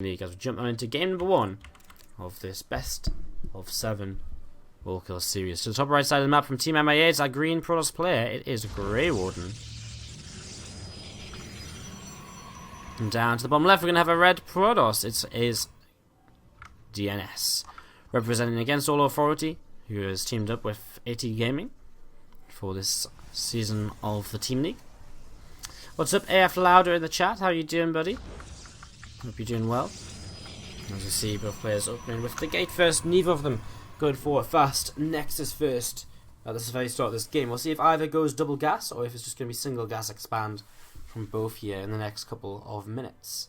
League as we jump on into game number 1 of this best of 7 World Kill series. To the top right side of the map from Team MiA, it's our green Protoss player. It is Grey Warden. And down to the bottom left, we're going to have a red Protoss. It is DNS. Representing against all authority, who is teamed up with AT Gaming for this season of the Team League. What's up, AF Louder in the chat? How are you doing, buddy? Hope you're doing well. As you see, both players opening with the gate first. Neither of them going for a fast Nexus first. This is the very start of this game. We'll see if either goes double gas or if it's just going to be single gas expand from both here in the next couple of minutes.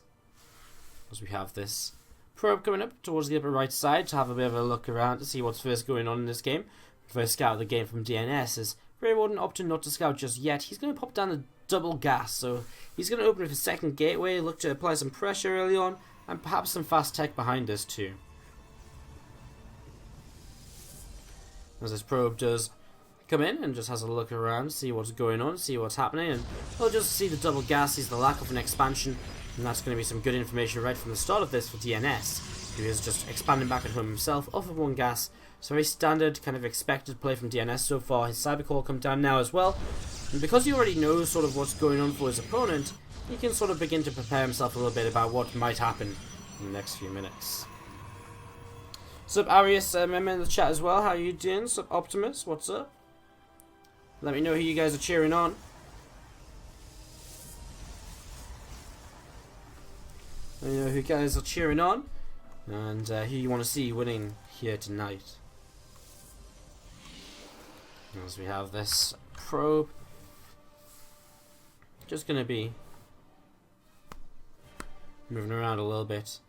As we have this probe coming up towards the upper right side to have a bit of a look around to see what's first going on in this game. First scout of the game from DNS is Grey Warden opting not to scout just yet. He's going to pop down the double gas, so he's going to open with his second gateway, look to apply some pressure early on, and perhaps some fast tech behind us too. As this probe does come in and just has a look around, see what's going on, see what's happening, and we'll just see the double gas, sees the lack of an expansion, and that's going to be some good information right from the start of this for DNS, who is just expanding back at home himself off of one gas. So very standard, kind of expected play from DNS so far. His cyber core come down now as well. And because he already knows sort of what's going on for his opponent, he can sort of begin to prepare himself a little bit about what might happen in the next few minutes. Sup Arius, member in the chat as well, how are you doing? Sup Optimus, what's up? Let me know who you guys are cheering on. Let me know who you guys are cheering on. And who you want to see winning here tonight. As we have this probe, just going to be moving around a little bit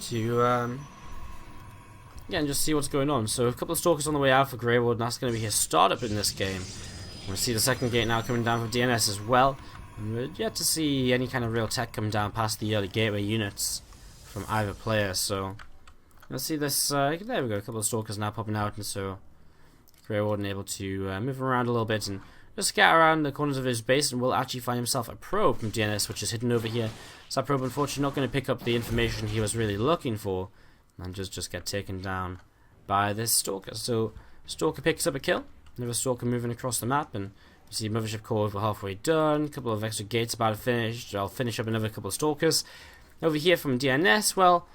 to again just see what's going on. So a couple of stalkers on the way out for Grey Warden. That's going to be his startup in this game. We see the second gate now coming down from DNS as well. And we're yet to see any kind of real tech come down past the early gateway units from either player. So let's see this. There we go. A couple of stalkers now popping out, and so Grey Warden able to move around a little bit and just scatter around the corners of his base, and will actually find himself a probe from DNS, which is hidden over here. So that probe, unfortunately, not going to pick up the information he was really looking for, and just get taken down by this stalker. So stalker picks up a kill. Another stalker moving across the map, and you see Mothership core over halfway done. A couple of extra gates about to finish. I'll finish up another couple of stalkers. Over here from DNS, well,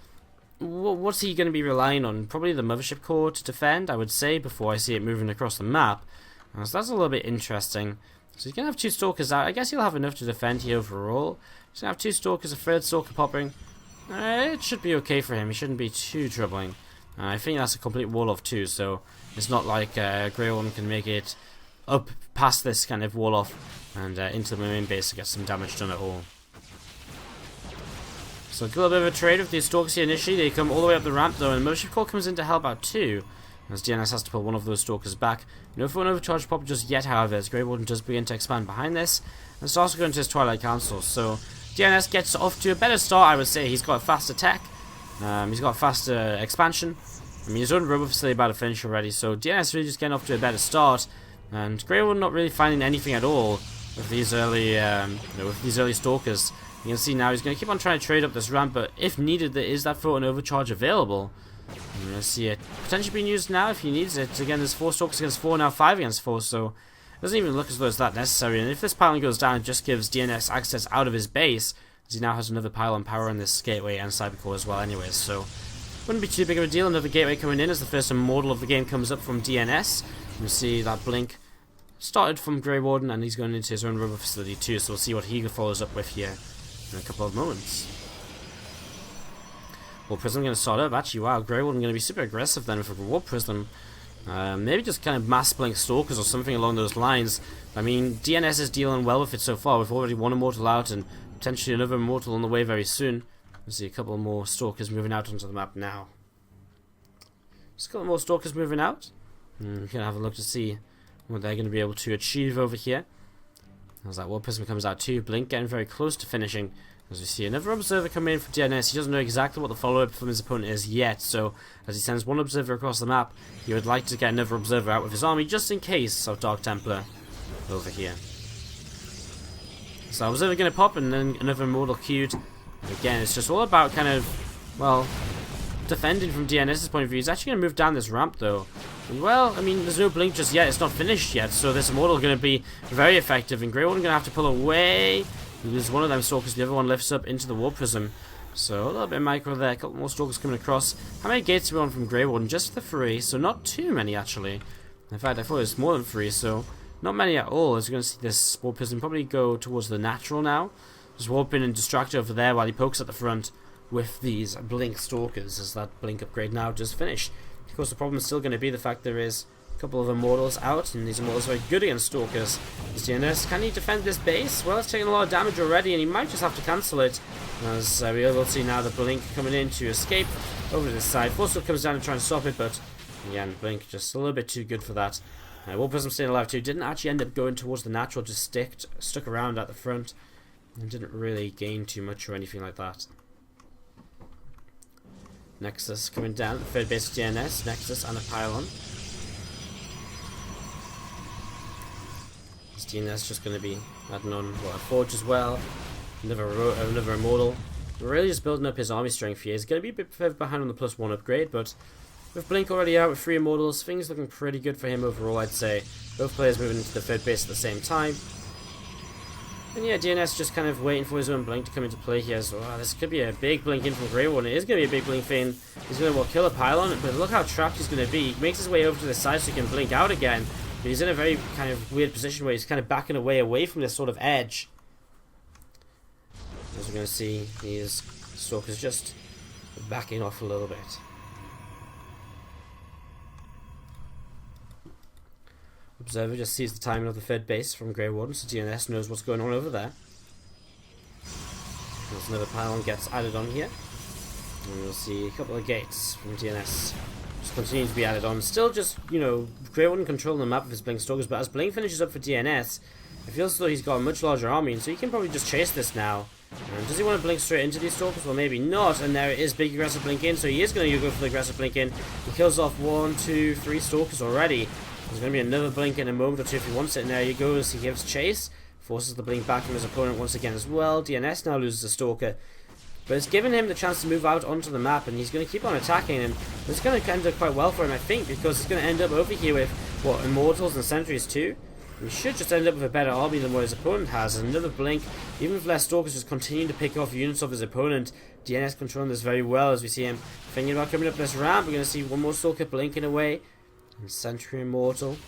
what's he going to be relying on? Probably the Mothership core to defend, I would say, before I see it moving across the map. So that's a little bit interesting. So he's going to have two stalkers out. I guess he'll have enough to defend here overall. He's going to have two stalkers, a third stalker popping. It should be okay for him. He shouldn't be too troubling. I think that's a complete wall off too, so it's not like Grey Warden can make it up past this kind of wall off and into the main base to get some damage done at all. So a little bit of a trade with these stalkers here initially. They come all the way up the ramp though, and Mothership core comes in to help out too, as DNS has to pull one of those stalkers back. No phone overcharge pop just yet, however, as Grey Warden does begin to expand behind this, and starts to go into his Twilight Council. So DNS gets off to a better start, I would say. He's got a faster tech, he's got faster expansion. I mean, his own robot facility about to finish already, so DNS really just getting off to a better start, and Grey Warden not really finding anything at all with these early, with these early stalkers. You can see now he's going to keep on trying to trade up this ramp, but if needed, there is that photon overcharge available. You're going to see it potentially being used now if he needs it. Again, there's 4 stalkers against 4, now 5 against 4, so it doesn't even look as though it's that necessary. And if this pylon goes down, it just gives DNS access out of his base, as he now has another pylon power in this gateway and cybercore as well anyways, so wouldn't be too big of a deal. Another gateway coming in as the first immortal of the game comes up from DNS. You see that blink started from Grey Warden, and he's going into his own robot facility too, so we'll see what he follows up with here in a couple of moments. War Prism going to start up. Actually, wow, Grey Warden going to be super aggressive then with a War Prism. Maybe just kind of mass blink stalkers or something along those lines. I mean, DNS is dealing well with it so far. We've already one immortal out and potentially another immortal on the way very soon. We'll see a couple more stalkers moving out onto the map now. Just a couple more stalkers moving out. We can have a look to see what they're going to be able to achieve over here. As that War Prism comes out too, Blink getting very close to finishing. As we see another observer coming in from DNS, he doesn't know exactly what the follow-up from his opponent is yet, so as he sends one observer across the map, he would like to get another observer out with his army just in case of Dark Templar over here. So I was either going to pop and then another Immortal queued. Again, it's just all about kind of, well, defending from DNS's point of view. He's actually going to move down this ramp though. And, well, I mean, there's no blink just yet. It's not finished yet. So this Immortal is going to be very effective. And Grey Warden going to have to pull away. There's one of them Stalkers. The other one lifts up into the War Prism. So a little bit of micro there. A couple more Stalkers coming across. How many gates are we on from Grey Warden? Just the 3. So not too many actually. In fact, I thought it was more than 3. So not many at all. As you're going to see this War Prism probably go towards the natural now. Just warping and distract over there while he pokes at the front with these Blink Stalkers, as that Blink upgrade now just finished. Of course, the problem is still going to be the fact there is a couple of Immortals out, and these Immortals are very good against Stalkers. Is DNS, can he defend this base? Well, it's taking a lot of damage already, and he might just have to cancel it. As we will see now the Blink coming in to escape over to this side. Force comes down and try and stop it, but again, Blink just a little bit too good for that. War Prism staying alive too. Didn't actually end up going towards the natural, just stuck around at the front. And didn't really gain too much or anything like that. Nexus coming down, the third base of DNS, Nexus and a pylon. This DNS just going to be adding on a Forge as well, another Immortal. Really just building up his army strength here. He's going to be a bit further behind on the +1 upgrade, but with Blink already out with 3 Immortals, things looking pretty good for him overall, I'd say. Both players moving into the third base at the same time. And yeah, DNS just kind of waiting for his own Blink to come into play here. So this could be a big Blink in from Grey Warden. It is going to be a big Blink in. He's going to kill a pylon, but look how trapped he's going to be. He makes his way over to the side so he can Blink out again. But he's in a very kind of weird position where he's kind of backing away from this sort of edge. As we're going to see, his Stalker's just backing off a little bit. Observer just sees the timing of the third base from Grey Warden, so DNS knows what's going on over there. There's another pylon gets added on here. And we'll see a couple of gates from DNS just continue to be added on. Still just, you know, Grey Warden controlling the map of his Blink Stalkers, but as Blink finishes up for DNS, it feels as though he's got a much larger army, and so he can probably just chase this now. Does he want to Blink straight into these Stalkers? Well, maybe not, and there it is, big aggressive Blink in, so he is going to go for the aggressive Blink in. He kills off 1, 2, 3 Stalkers already. There's going to be another Blink in a moment or two if he wants it, and there he goes. He gives chase, forces the Blink back from his opponent once again as well. DNS now loses a Stalker, but it's given him the chance to move out onto the map, and he's going to keep on attacking, and it's going to end up quite well for him, I think, because he's going to end up over here with, what, Immortals and Sentries too? He should just end up with a better army than what his opponent has. And another Blink, even with less Stalkers, just continuing to pick off units of his opponent. DNS controlling this very well as we see him thinking about coming up this ramp. We're going to see one more Stalker blinking away. And Sentry Immortal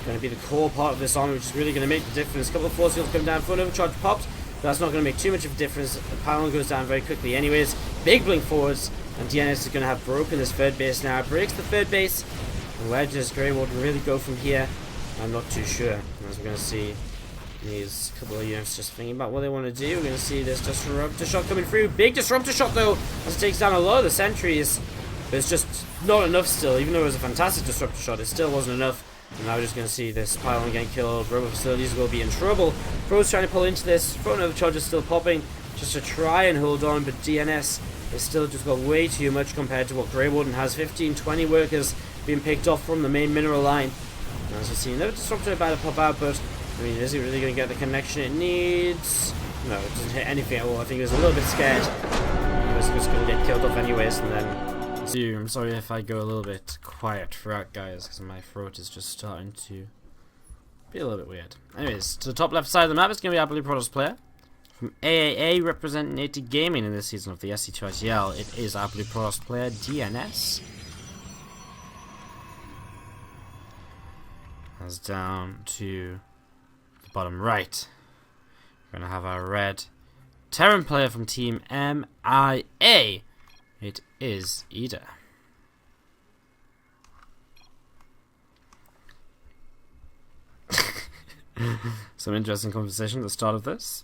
going to be the core part of this army, which is really going to make the difference. A couple of Force Fields come down, full overcharge pops, but that's not going to make too much of a difference. The pylon goes down very quickly anyways. Big Blink forwards, and DNS is going to have broken this third base now. Breaks the third base, and where does Grey Warden really go from here? I'm not too sure. As we're going to see these couple of units just thinking about what they want to do. We're going to see this Disruptor Shot coming through. Big Disruptor Shot though, as it takes down a lot of the sentries. But it's just not enough still. Even though it was a fantastic Disruptor Shot, it still wasn't enough. And now we're just going to see this pylon getting killed. Robo Facilities will be in trouble. Bro's trying to pull into this. Front of the charge is still popping just to try and hold on. But DNS has still just got way too much compared to what Grey Warden has. 15, 20 workers being picked off from the main mineral line. As we see, another Disruptor about to pop out, but I mean, is he really going to get the connection it needs? No, it doesn't hit anything at all. I think he was a little bit scared. He was just going to get killed off anyways, and then... I'm sorry if I go a little bit quiet throughout, guys, because my throat is just starting to be a little bit weird. Anyways, to the top left side of the map is going to be our Blue Protoss player. From AAA, representing AT Gaming in this season of the SC2ITL, it is our Blue Protoss player, DNS. As down to the bottom right, we're going to have our red Terran player from Team MiA. It is Ida. Some interesting conversation at the start of this.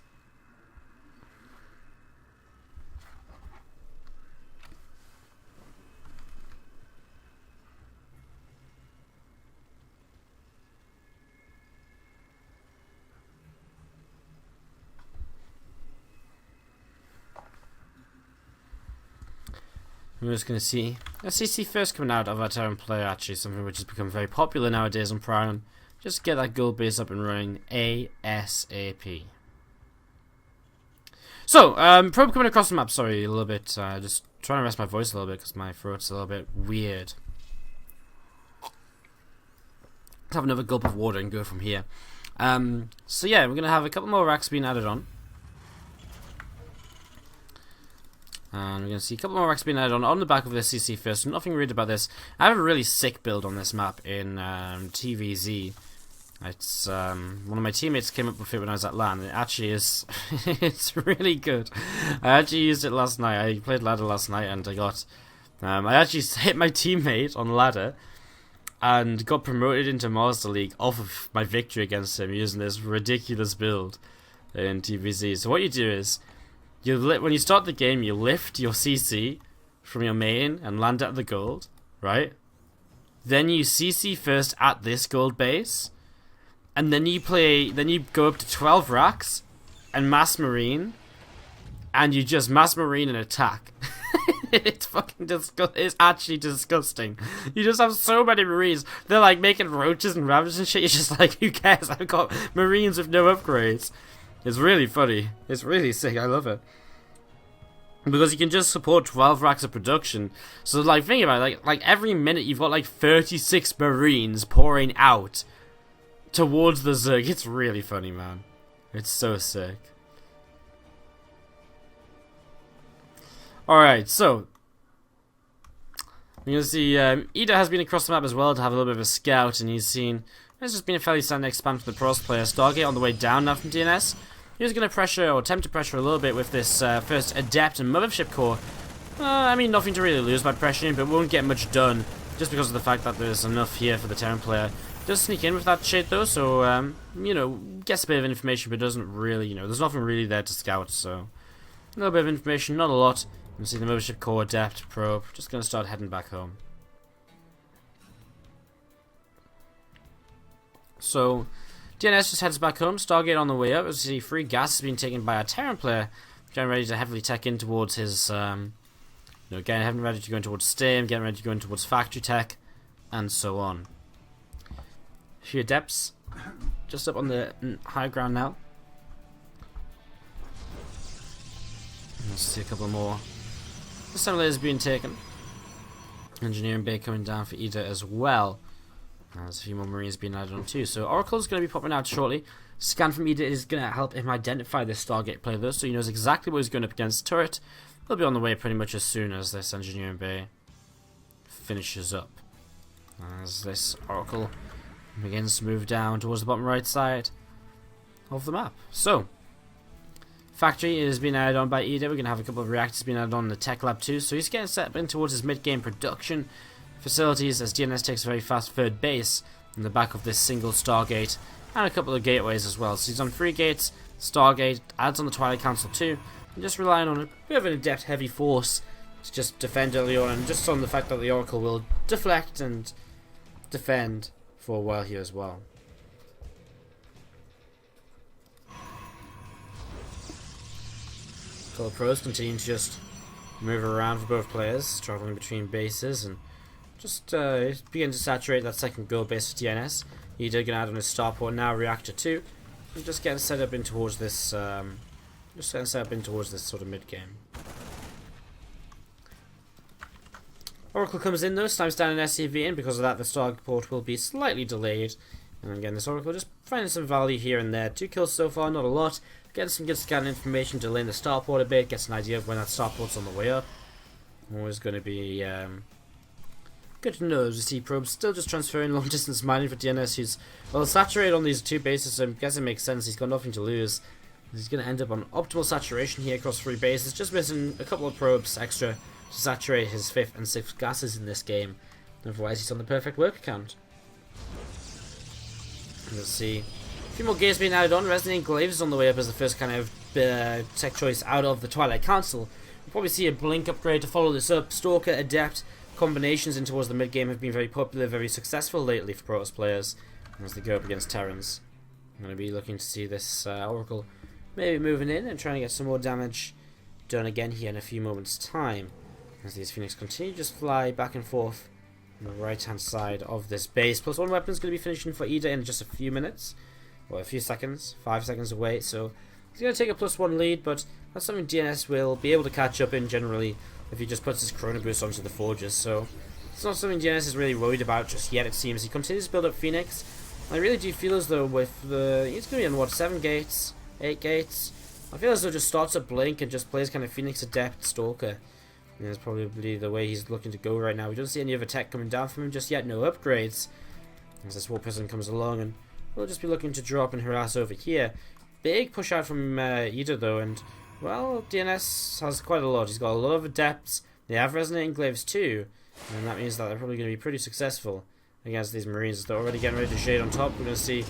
We're just going to see SCC first coming out of our Terran player, actually something which has become very popular nowadays on Prime. Just get that gold base up and running ASAP. So, probe coming across the map. Sorry, a little bit. Just trying to rest my voice a little bit because my throat's a little bit weird. Let's have another gulp of water and go from here. So yeah, we're gonna have a couple more racks being added on. And we're going to see a couple more racks being added on the back of the CC first. So nothing weird about this. I have a really sick build on this map in TVZ. It's one of my teammates came up with it when I was at LAN. It actually is it's really good. I actually used it last night. I played ladder last night and I got I actually hit my teammate on ladder and got promoted into Master League off of my victory against him using this ridiculous build in TVZ. So what you do is when you start the game, you lift your CC from your main and land at the gold, right? Then you CC first at this gold base, and then you go up to 12 racks and mass marine, and you just mass marine and attack. It's fucking disgusting. It's actually disgusting. You just have so many marines. They're like making roaches and rabbits and shit. You're just like, who cares? I've got marines with no upgrades. It's really funny. It's really sick. I love it. Because you can just support 12 racks of production. So, like, think about it. Like every minute you've got, like, 36 Marines pouring out towards the Zerg. It's really funny, man. It's so sick. Alright, so you're going to see Ida has been across the map as well to have a little bit of a scout. And he's seen... There's just been a fairly standard expand from the Pros player. Stargate on the way down now from DNS. He was going to pressure, or attempt to pressure a little bit with this first Adept and Mothership core. I mean, nothing to really lose by pressuring, but won't get much done, just because of the fact that there's enough here for the Terran player. Does sneak in with that shit, though, so, you know, gets a bit of information, but doesn't really, you know, there's nothing really there to scout, so... A little bit of information, not a lot. You can see the Mothership core, Adept, Probe. Just going to start heading back home. So... DNS just heads back home, Stargate on the way up. As you see, free gas is being taken by a Terran player, getting ready to heavily tech in towards his, getting ready to go in towards Stim, getting ready to go in towards factory tech, and so on. A few Adepts, just up on the high ground now. Let's see a couple more assemblages being taken. Engineering bay coming down for Ida as well. There's a few more Marines being added on too. So Oracle's going to be popping out shortly. Scan from Ida is going to help him identify this Stargate player though, so he knows exactly what he's going up against. Turret will be on the way pretty much as soon as this engineering bay finishes up. As this Oracle begins to move down towards the bottom right side of the map. So, factory is being added on by Ida. We're going to have a couple of reactors being added on in the tech lab too. So he's getting set up in towards his mid-game production facilities as DNS takes a very fast third base in the back of this single Stargate and a couple of gateways as well. So he's on 3 gates, Stargate, adds on the Twilight Council too, and just relying on a bit of an adept heavy force to just defend early on, and just on the fact that the Oracle will deflect and defend for a while here as well. Color Pros continue to just move around for both players, traveling between bases and just begin to saturate that second goal base for DNS. Ida going to add on his starport now, reactor 2, and just getting set up in towards this, sort of mid game. Oracle comes in though, this time standing SCV in. Because of that, the starport will be slightly delayed. And again, this Oracle just finding some value here and there. 2 kills so far, not a lot. Getting some good scan information, delaying the starport a bit, gets an idea of when that starport's on the way up. Always going to be good to know. As you see, Probe still just transferring long distance mining for DNS, who's well saturated on these 2 bases, so I guess it makes sense. He's got nothing to lose. He's going to end up on optimal saturation here across 3 bases, just missing a couple of probes extra to saturate his 5th and 6th gases in this game. Otherwise, he's on the perfect work account. Let's see. A few more gates being added on. Resonating Glaive is on the way up as the first kind of tech choice out of the Twilight Council. We'll probably see a Blink upgrade to follow this up. Stalker, Adept combinations in towards the mid game have been very popular, very successful lately for Protoss players as they go up against Terrans. I'm going to be looking to see this Oracle maybe moving in and trying to get some more damage done again here in a few moments' time. As these Phoenix continue to just fly back and forth on the right hand side of this base. Plus 1 weapon is going to be finishing for Ida in just a few minutes. Or a few seconds, 5 seconds away, so He's going to take a +1 lead, but that's something DNS will be able to catch up in generally if he just puts his Chrono Boost onto the Forges. So it's not something DNS is really worried about just yet, it seems. He continues to build up Phoenix. I really do feel as though with the... He's going to be on, what, 7 gates? 8 gates? I feel as though just starts a Blink and just plays kind of Phoenix Adept Stalker. And that's probably the way he's looking to go right now. We don't see any other tech coming down from him just yet, no upgrades. As this War Prison comes along, and we'll just be looking to drop and harass over here. Big push out from Ida though, and well, DNS has quite a lot. He's got a lot of adepts. They have Resonating Glaives too, and that means that they're probably going to be pretty successful against these Marines. They're already getting ready to shade on top. We're going to see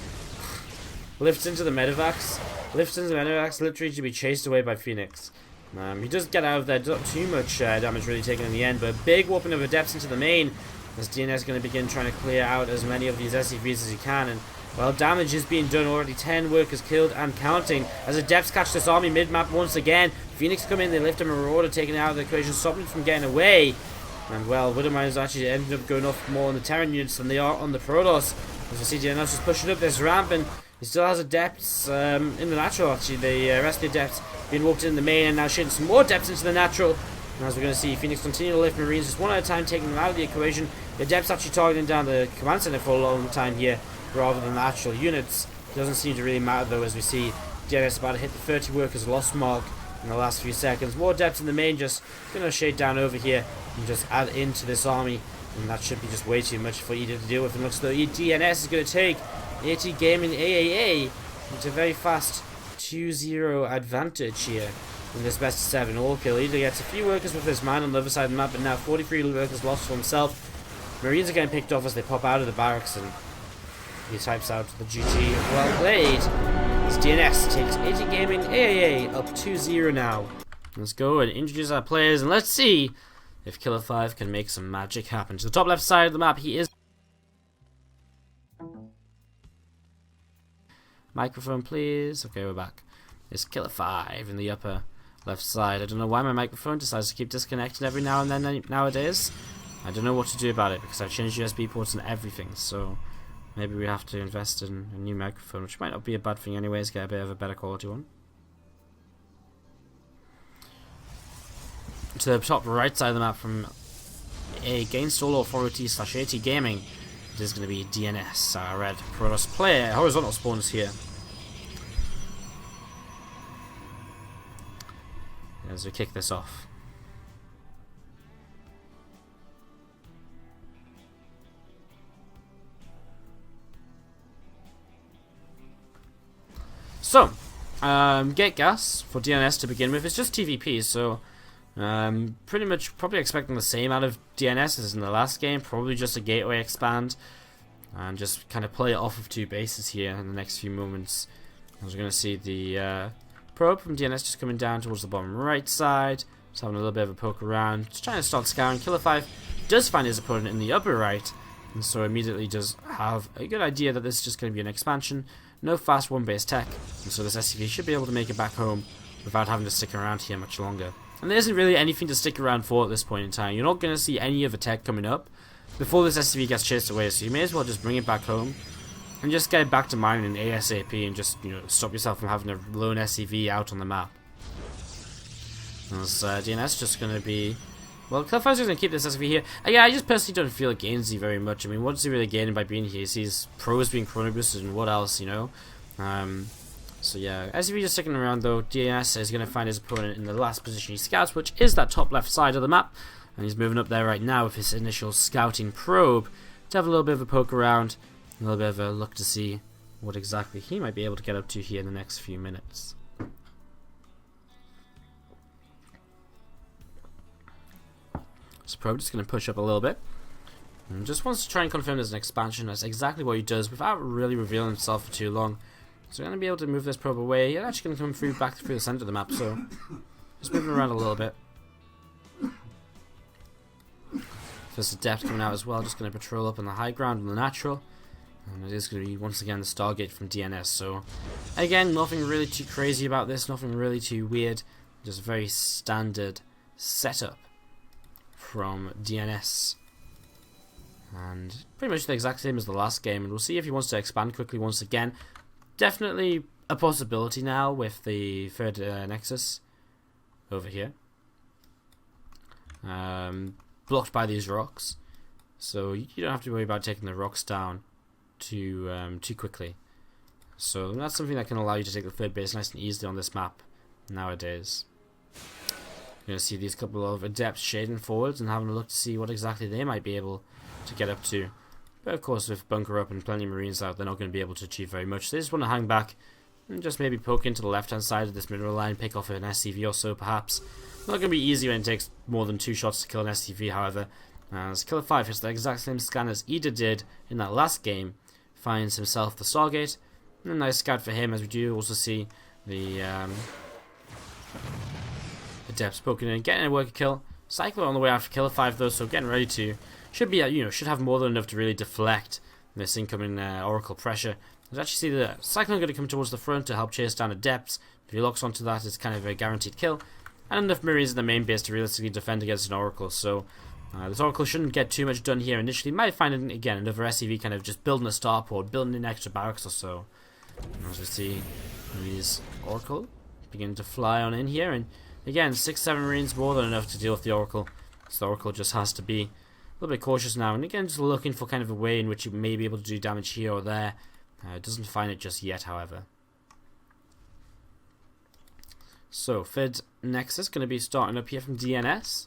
lifts into the Medivacs. Lifts into the Medivacs, literally to be chased away by Phoenix. He does get out of there, not too much damage really taken in the end, but a big whooping of adepts into the main as DNS is going to begin trying to clear out as many of these SCVs as he can. And well, damage is being done already. 10 workers killed and counting as adepts catch this army mid-map once again. Phoenix come in, they lift a Marauder, taking it out of the equation, stopping it from getting away. And well, Widowminers actually ended up going off more on the Terran units than they are on the Protoss. As we see DNS just pushing up this ramp, and he still has adepts in the natural. Actually, the rest of the adepts being walked in the main, and now shooting some more adepts into the natural. And as we're going to see, Phoenix continue to lift Marines just one at a time, taking them out of the equation. The adepts actually targeting down the command center for a long time here, rather than the actual units. It doesn't seem to really matter though, as we see DNS about to hit the 30 workers lost mark in the last few seconds. More adepts in the main, just going to shade down over here and just add into this army. And that should be just way too much for Ida to deal with. And looks though DNS is going to take AT Gaming AAA into a very fast 2-0 advantage here in this best of 7 all kill. Ida gets a few workers with this man on the other side of the map, but now 43 workers lost for himself. Marines are getting picked off as they pop out of the barracks, and he types out the GG. Well played. As DNS takes AT Gaming AAA up 2-0 now. Let's go and introduce our players, and let's see if Killer 5 can make some magic happen. To the top left side of the map, he is... Microphone, please. Okay, we're back. It's Killer 5 in the upper left side. I don't know why my microphone decides to keep disconnecting every now and then nowadays. I don't know what to do about it, because I've changed USB ports and everything, so maybe we have to invest in a new microphone, which might not be a bad thing anyways, get a bit of a better quality one. To the top right side of the map from Against All Authority / AT Gaming, it is going to be DNS, our red Protoss player. Horizontal spawns here. As we kick this off. So, gate gas for DNS to begin with. It's just TVP, so pretty much probably expecting the same out of DNS as in the last game. Probably just a gateway expand and just kind of play it off of 2 bases here in the next few moments. As we're going to see the probe from DNS just coming down towards the bottom right side. Just having a little bit of a poke around. Just trying to start scouring. Killer 5 does find his opponent in the upper right, and so immediately does have a good idea that this is just going to be an expansion. No fast 1-base tech, and so this SCV should be able to make it back home without having to stick around here much longer. And there isn't really anything to stick around for at this point in time. You're not going to see any other tech coming up before this SCV gets chased away, so you may as well just bring it back home and just get it back to mining in ASAP and just, stop yourself from having a lone SCV out on the map. As DNS just going to be... Well, Killer 5 is going to keep this SCV here. Yeah, I just personally don't feel it gains you very much. I mean, what's he really gaining by being here? He sees pros being chrono boosted and what else, So yeah, SCV just sticking around though. DNS is going to find his opponent in the last position he scouts, which is that top left side of the map. And he's moving up there right now with his initial scouting probe to have a little bit of a poke around, a little bit of a look to see what exactly he might be able to get up to here in the next few minutes. So probe just going to push up a little bit. And just wants to try and confirm there's an expansion. That's exactly what he does without really revealing himself for too long. So we're going to be able to move this probe away. He's actually going to come through back through the center of the map, so just moving around a little bit. First adept coming out as well, just going to patrol up on the high ground on the natural. And it is going to be once again the Stargate from DNS. So again, nothing really too crazy about this, nothing really too weird. Just a very standard setup from DNS. And pretty much the exact same as the last game. And we'll see if he wants to expand quickly once again. Definitely a possibility now with the third Nexus over here. Blocked by these rocks. So you don't have to worry about taking the rocks down too quickly. So that's something that can allow you to take the third base nice and easily on this map nowadays. You're going to see these couple of adepts shading forwards and having a look to see what exactly they might be able to get up to. But of course, with bunker up and plenty of marines out, they're not going to be able to achieve very much. So they just want to hang back and just maybe poke into the left-hand side of this mineral line, pick off an SCV or so perhaps. Not going to be easy when it takes more than 2 shots to kill an SCV, however. As Killer 5 hits the exact same scan as Ida did in that last game, finds himself the Stargate. And a nice scout for him, as we do also see the Adepts poking in, getting a worker kill. Cyclone on the way after Killer 5 though, so getting ready to, should be, should have more than enough to really deflect this incoming Oracle pressure. Let's actually see the Cyclone going to come towards the front to help chase down Adepts. If he locks onto that, it's kind of a guaranteed kill. And enough Marines in the main base to realistically defend against an Oracle, so this Oracle shouldn't get too much done here initially. Might find, again, another SCV kind of just building a starport, building an extra barracks or so. As we see these Oracle begin to fly on in here, and again, 6-7 Marines more than enough to deal with the Oracle. So the Oracle just has to be a little bit cautious now, and again, just looking for kind of a way in which you may be able to do damage here or there. Doesn't find it just yet, however. So, Fed Nexus going to be starting up here from DNS.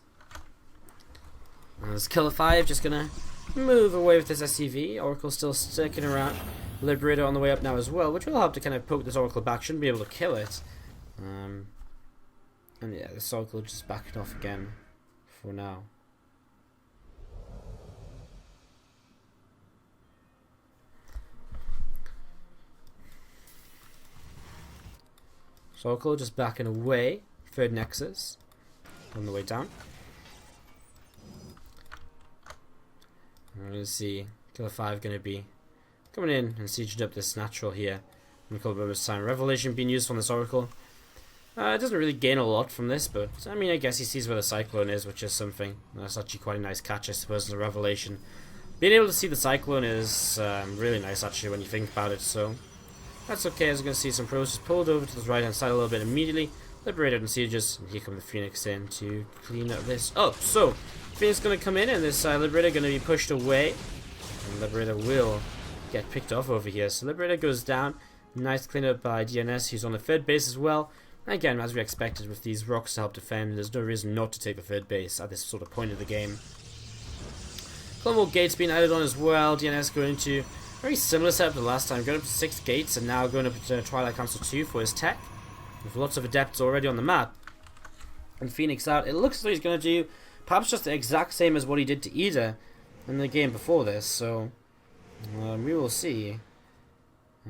And there's Killer 5 just going to move away with this SCV. Oracle still sticking around. Liberator on the way up now as well, which will help to kind of poke this Oracle back. Shouldn't be able to kill it. And yeah, this Oracle just backing off again for now. Oracle just backing away. Third Nexus on the way down. We're going to see Killer 5 going to be coming in and sieging up this natural here in a couple of moments' time. Revelation being used on this Oracle. It doesn't really gain a lot from this, but I mean, I guess he sees where the Cyclone is, which is something. That's actually quite a nice catch, I suppose, in the Revelation. Being able to see the Cyclone is really nice, actually, when you think about it, so that's okay, as you're going to see some pros just pulled over to the right hand side a little bit immediately. Liberated and sieges, and here come the Phoenix in to clean up this up. So, Phoenix going to come in, and this Liberator going to be pushed away. And Liberator will get picked off over here. So Liberator goes down. Nice cleanup by DNS, who's on the third base as well. And again, as we expected, with these rocks to help defend, there's no reason not to take the third base at this sort of point of the game. More gates being added on as well. DNS going into very similar setup to the last time, going up to 6 gates and now going up to Twilight Council 2 for his tech. With lots of adepts already on the map. And Phoenix out. It looks like he's going to do perhaps just the exact same as what he did to Ida in the game before this. So we will see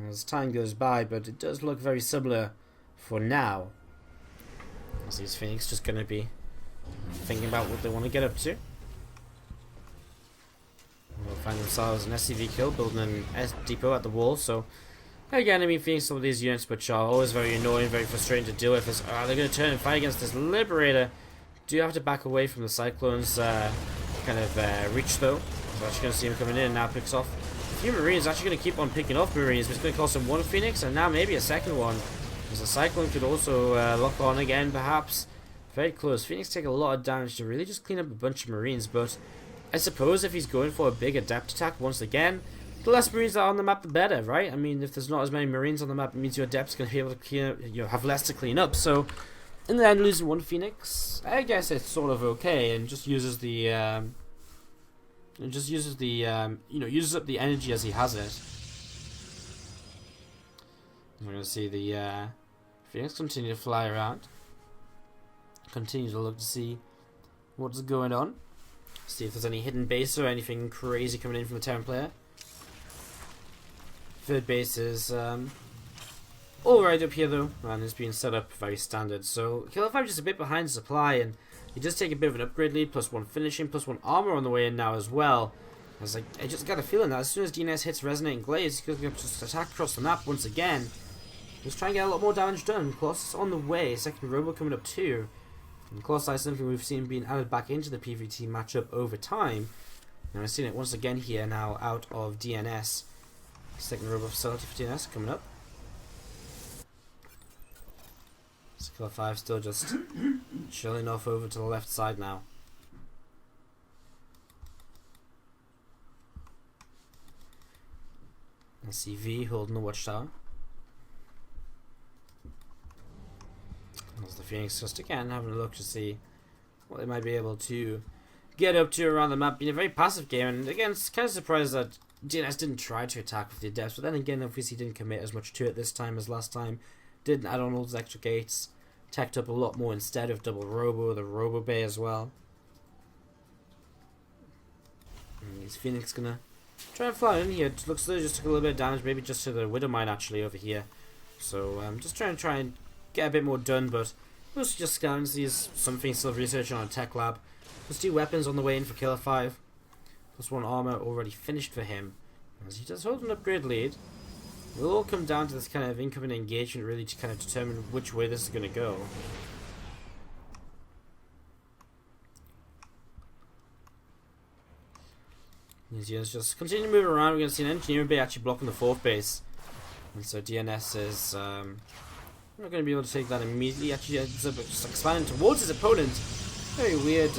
as time goes by, but it does look very similar for now. As these Phoenix just going to be thinking about what they want to get up to. They'll find themselves an SCV kill, building an S depot at the wall, so again, I mean, Phoenix, some of these units which are always very annoying, very frustrating to deal with is, they're going to turn and fight against this Liberator. Do you have to back away from the Cyclone's kind of reach though? So actually going to see him coming in and now picks off a few Marines. Actually going to keep on picking off Marines, but it's going to cost him one Phoenix and now maybe a second one. Because the Cyclone could also lock on again, perhaps. Very close. Phoenix take a lot of damage to really just clean up a bunch of Marines, but I suppose if he's going for a big adept attack once again, the less Marines that are on the map, the better, right? I mean, if there's not as many Marines on the map, it means your adept's going to be able to clean up, have less to clean up. So, in the end, losing one Phoenix, I guess it's sort of okay, and just uses the, uses up the energy as he has it. We're going to see the Phoenix continue to fly around, continue to look to see what's going on. See if there's any hidden base or anything crazy coming in from the Terran player. Third base is all right up here though, and it's being set up very standard. So Killer 5 just a bit behind supply, and he does take a bit of an upgrade lead, +1 finishing, +1 armor on the way in now as well. I just got a feeling that as soon as DNS hits Resonating Glaze, he's going to just attack across the map once again. Just try and get a lot more damage done. Colossus on the way, second Robo coming up too. And Colossi is something we've seen being added back into the PvT matchup over time. And I've seen it once again here now out of DNS. Second Robo facility for DNS coming up. Killer 5 still just chilling off over to the left side now. SCV holding the watchtower. As the Phoenix just again having a look to see what they might be able to get up to around the map. Being a very passive game, and again, it's kind of surprised that DNS didn't try to attack with the Adepts, but then again, obviously didn't commit as much to it this time as last time. Didn't add on all those extra gates. Teched up a lot more instead of double Robo, the Robo Bay as well. And is Phoenix gonna try and fly in here? It looks like they just took a little bit of damage, maybe just to the Widow Mine actually over here. So just try and get a bit more done, but mostly just scouting to see is something still researching on a tech lab. Plus 2 weapons on the way in for Killer 5. Plus 1 armor already finished for him. As he does hold an upgrade lead. It will all come down to this kind of incoming engagement really to kind of determine which way this is going to go. These units just continue to move around. We're going to see an engineering bay actually blocking the 4th base. And so DNS is not going to be able to take that immediately. Actually ends up just expanding towards his opponent. Very weird,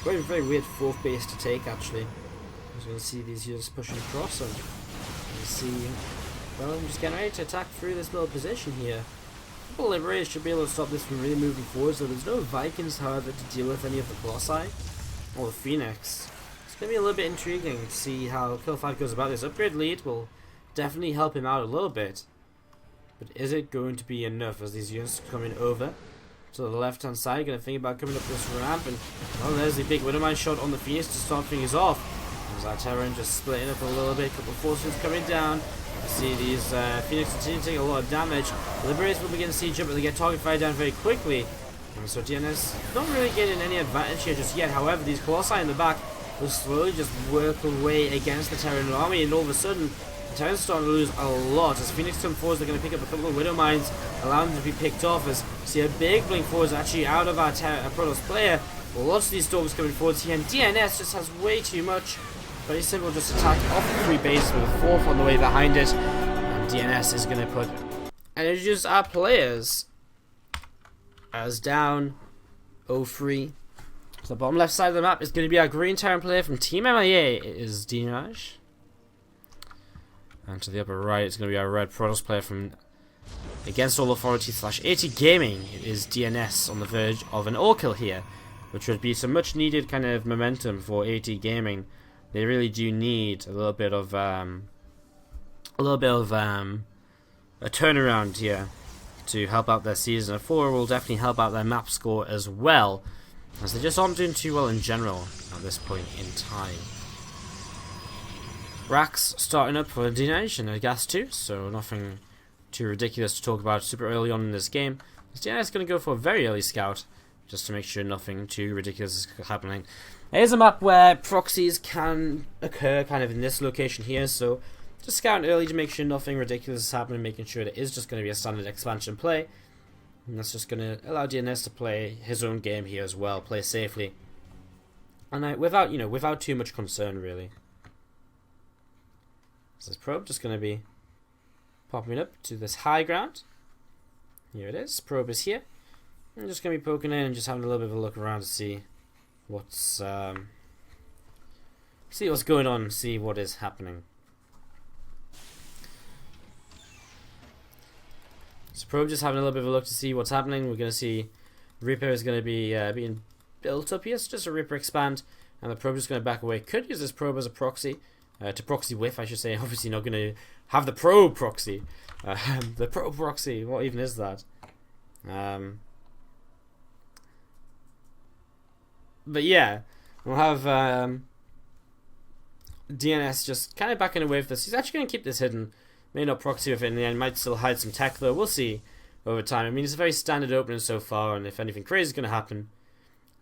very weird 4th base to take actually. As we're going to see these units pushing across and see, well, I'm just getting ready to attack through this little position here. A couple of Liberators should be able to stop this from really moving forward, so there's no Vikings, however, to deal with any of the Colossi or the Phoenix. It's going to be a little bit intriguing to see how Kill 5 goes about this. Upgrade lead will definitely help him out a little bit, but is it going to be enough as these units are coming over to the left hand side? Going to think about coming up this ramp, and well, there's the big Widowmine shot on the Phoenix to start things off. As our Terran just splitting up a little bit, couple of forces coming down. You see these Phoenix continue to take a lot of damage. The Liberators will begin to siege up, but they get target fire down very quickly. And so DNS not really getting any advantage here just yet. However, these Colossi in the back will slowly just work away against the Terran army, and all of a sudden the Terran's starting to lose a lot. As Phoenix come forwards, they're going to pick up a couple of Widow Mines, allowing them to be picked off. As see a big blink forwards actually out of our Protoss player. Lots of these Storms coming forwards here, and DNS just has way too much. Very simple, just attack off the 3 bases with a 4th on the way behind it. And DNS is going to put and just our players as down 0-3. So the bottom left side of the map is going to be our green Terran player from Team MiA. It is Dinaj. And to the upper right, it's going to be our red Protoss player from Against All Authority / 80 Gaming. It is DNS on the verge of an all-kill here, which would be some much needed kind of momentum for 80 Gaming. They really do need a little bit of a turnaround here to help out their season. A 4 will definitely help out their map score as well, as they just aren't doing too well in general at this point in time. Racks starting up for DNS and a gas 2, so nothing too ridiculous to talk about super early on in this game. DNS is going to go for a very early scout, just to make sure nothing too ridiculous is happening. Here's a map where proxies can occur kind of in this location here, so just scouting early to make sure nothing ridiculous is happening, making sure it is just going to be a standard expansion play. And that's just going to allow DNS to play his own game here as well, play safely. And without too much concern really. So this probe just going to be popping up to this high ground. Here it is, probe is here. I'm just going to be poking in and just having a little bit of a look around to see what's going on, see what is happening. So probe just having a little bit of a look to see what's happening. We're going to see Reaper is going to be being built up here. So just a Reaper expand, and the probe is going to back away. Could use this probe as a proxy, to proxy with, I should say. Obviously not going to have the probe proxy. The probe proxy, what even is that? But yeah, we'll have DNS just kind of backing away with this. He's actually going to keep this hidden. May not proxy with it in the end. Might still hide some tech though. We'll see over time. I mean, it's a very standard opening so far, and if anything crazy is going to happen,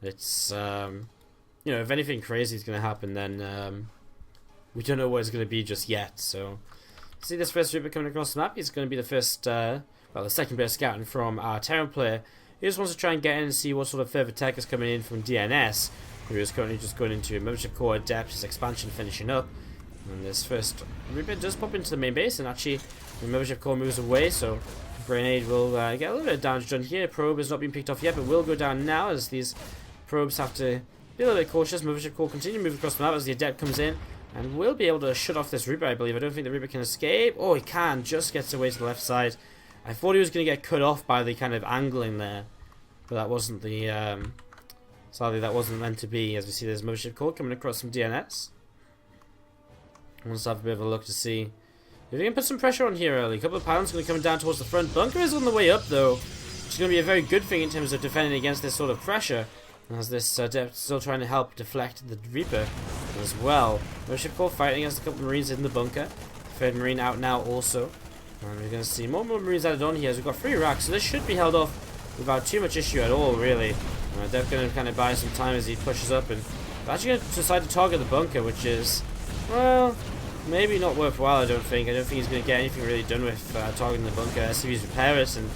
it's if anything crazy is going to happen, then we don't know what it's going to be just yet. So see this first Reaper coming across the map. He's going to be the first, the second best scouting from our Terran player. He just wants to try and get in and see what sort of further tech is coming in from DNS, who is currently just going into Membership Core Adept, his expansion finishing up. And this first Reaper does pop into the main base, and actually the Membership Core moves away, so Grenade will get a little bit of damage done here. Probe is not being picked off yet, but will go down now as these probes have to be a little bit cautious. Mothership Core continue to move across the map as the Adept comes in and will be able to shut off this Reaper, I believe. I don't think the Reaper can escape. Oh, he can. Just gets away to the left side. I thought he was going to get cut off by the kind of angling there, but that wasn't the... sadly, that wasn't meant to be, as we see there's Mothership Core coming across from DNS. Let's have a bit of a look to see if we can put some pressure on here early. A couple of pylons going to come down towards the front. Bunker is on the way up, though, which is going to be a very good thing in terms of defending against this sort of pressure, as this Adept still trying to help deflect the Reaper as well. Mothership Core fighting against a couple of Marines in the bunker. Third Marine out now also. And we're going to see more Marines added on here as we've got 3 racks, so this should be held off without too much issue at all, really. Adept going to kind of buy some time as he pushes up, and we're actually going to decide to target the bunker, which is, well, maybe not worthwhile, I don't think. I don't think he's going to get anything really done with targeting the bunker. SCVs repair it, and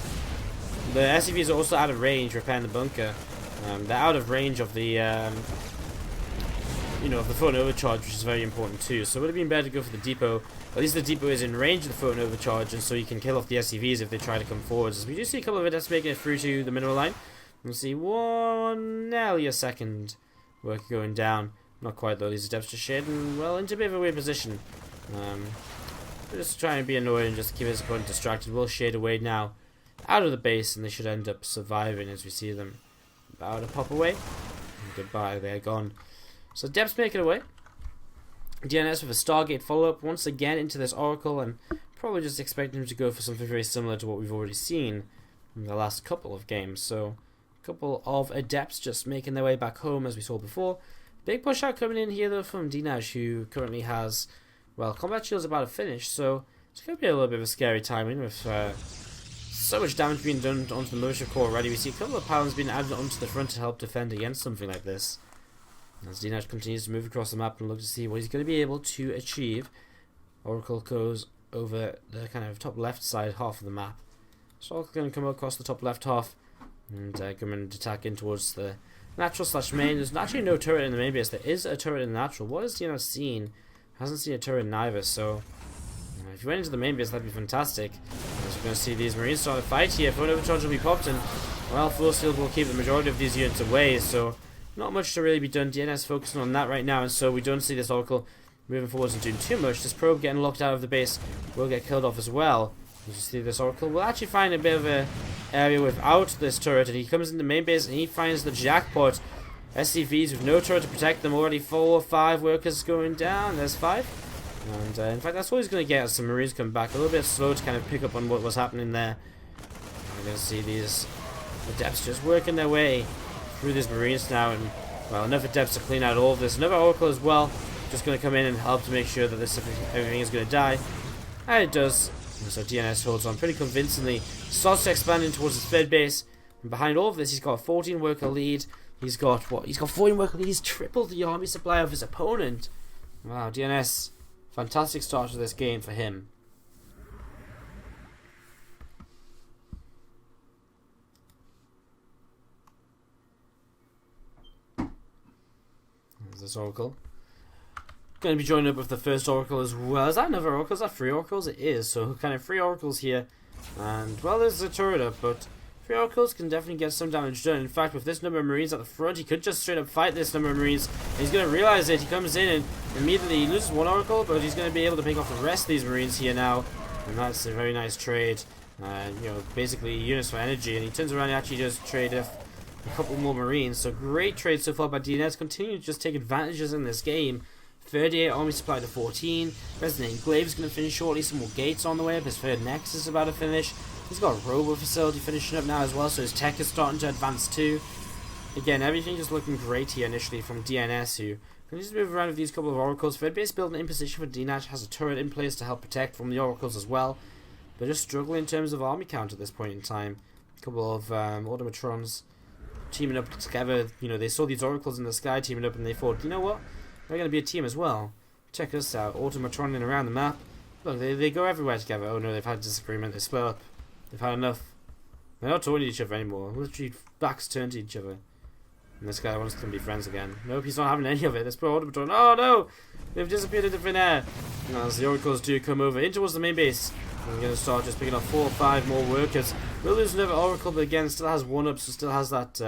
the SCVs are also out of range repairing the bunker. They're out of range of the, of the photon overcharge, which is very important too. So it would have been better to go for the depot. At least the depot is in range of the photon overcharge, and so you can kill off the SCVs if they try to come forwards. As we do see a couple of Adepts making it through to the mineral line. We'll see nearly a second work going down. Not quite though. These Adepts just shading well into a bit of a weird position. Just trying to be annoying and just keep his opponent distracted. We'll shade away now out of the base, and they should end up surviving as we see them about to pop away. And goodbye, they're gone. So Adepts make it away. DNS with a Stargate follow-up once again into this Oracle, and probably just expecting him to go for something very similar to what we've already seen in the last couple of games. So a couple of Adepts just making their way back home as we saw before. Big push out coming in here though from Dinaj, who currently has, well, combat shield's about to finish, so it's going to be a little bit of a scary timing with so much damage being done onto the Mothership Core already. We see a couple of pylons being added onto the front to help defend against something like this. As Dinaj continues to move across the map and look to see what he's going to be able to achieve. Oracle goes over the kind of top left side half of the map. So Oracle going to come across the top left half and come and attack in towards the natural / main. There's actually no turret in the main base. There is a turret in the natural. What has Dinaj seen? Hasn't seen a turret in either, so if you went into the main base, that'd be fantastic. As we're going to see these Marines start a fight here. Photon overcharge will be popped, and well, Force Field will keep the majority of these units away, so not much to really be done. DNS focusing on that right now, and so we don't see this Oracle moving forwards and doing too much. This probe getting locked out of the base will get killed off as well. You see this Oracle will actually find a bit of a area without this turret, and he comes into the main base and he finds the jackpot. SCVs with no turret to protect them. Already 4 or 5 workers going down. There's 5. And in fact, that's what he's going to get as some Marines come back. A little bit slow to kind of pick up on what was happening there. We're going to see these Adepts just working their way through these Marines now. And, well, enough Adepts to clean out all of this. Another Oracle as well. Just going to come in and help to make sure that everything is going to die. And it does. And so DNS holds on pretty convincingly. Starts to expand in towards his third base. And behind all of this, he's got a 14 worker lead. He's got, what? He's got 14 worker lead. He's tripled the army supply of his opponent. Wow, DNS. Fantastic start to this game for him. There's this Oracle. Going to be joining up with the first Oracle as well. Is that another Oracle? Is that 3 Oracles? It is. So kind of 3 Oracles here. And, well, there's a turret up, but 3 Oracles can definitely get some damage done. In fact, with this number of Marines at the front, he could just straight up fight this number of Marines. And he's going to realize it. He comes in and immediately loses 1 Oracle, but he's going to be able to pick off the rest of these Marines here now. And that's a very nice trade. Basically units for energy. And he turns around and actually does trade a couple more Marines. So great trade so far by DNS. Continue to just take advantages in this game. 38 army supply to 14. Resident Enclave is going to finish shortly. Some more gates on the way up. His third Nexus is about to finish. He's got a robo facility finishing up now as well, so his tech is starting to advance too. Again, everything just looking great here initially from DNS, who continues to move around with these couple of Oracles. Third base building in position for DNAT, has a turret in place to help protect from the Oracles as well. They're just struggling in terms of army count at this point in time. A couple of Automatrons teaming up together. They saw these Oracles in the sky teaming up and they thought, you know what? They're going to be a team as well. Check us out. Automatroning around the map. Look, they go everywhere together. Oh no, they've had a disagreement. They split up. They've had enough. They're not talking to each other anymore. Literally backs turned to each other. And this guy wants them to be friends again. Nope, he's not having any of it. This poor Automatron. Oh no! They've disappeared into thin air. And as the Oracles do come over in towards the main base. I'm going to start just picking up 4 or 5 more workers. We'll lose another Oracle, but again, still has 1 up, so still has that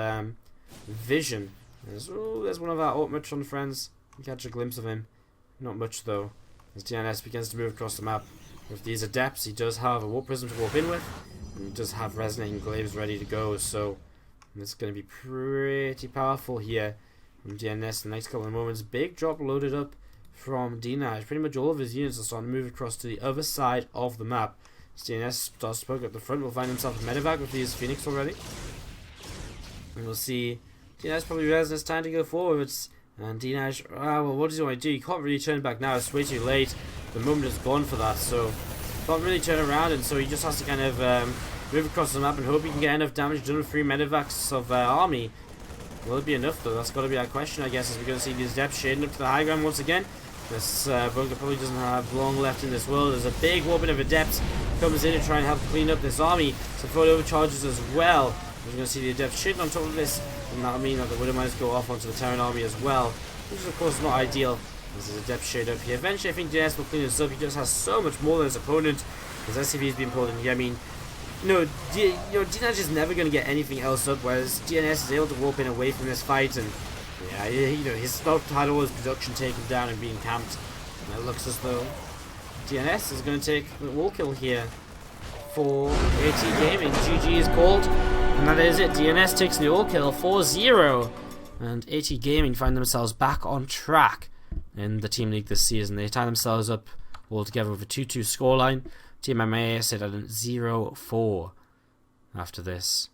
vision. There's one of our automatron friends. You catch a glimpse of him. Not much though. As DNS begins to move across the map. With these adepts, he does have a warp prism to warp in with. And he does have resonating glaives ready to go, so it's going to be pretty powerful here from DNS in the next couple of moments. Big drop loaded up from DNAsh. Pretty much all of his units are starting to move across to the other side of the map. As DNS starts to poke up the front, will find himself a medevac with these Phoenix already. And we'll see DNS probably realizes it's time to go forwards. And DNAsh, well, what does he want to do? He can't really turn back now, it's way too late. The moment is gone for that, so can't really turn around, and so he just has to kind of move across the map and hope he can get enough damage done with 3 medevacs of army. Will it be enough though? That's got to be our question, I guess, as we're going to see these depths shading up to the high ground once again. This bunker probably doesn't have long left in this world. There's a big whooping of adepts comes in to try and help clean up this army. Some photo overcharges as well. We're going to see the adepts shading on top of this, and that'll mean that the Widow might go off onto the Terran army as well, which is of course not ideal. There's a depth shade up here. Eventually I think DNS will clean this up. He just has so much more than his opponent. His SCV has been pulled in here. I mean, DNS is never going to get anything else up, whereas DNS is able to warp in away from this fight, and yeah, he's not had all his production taken down and being camped. And it looks as though DNS is going to take the wall kill here for AT Gaming. GG is called, and that is it. DNS takes the all kill 4-0, and AT Gaming find themselves back on track in the Team League this season. They tie themselves up all together with a 2-2 scoreline. Team MiA sit at 0-4 after this.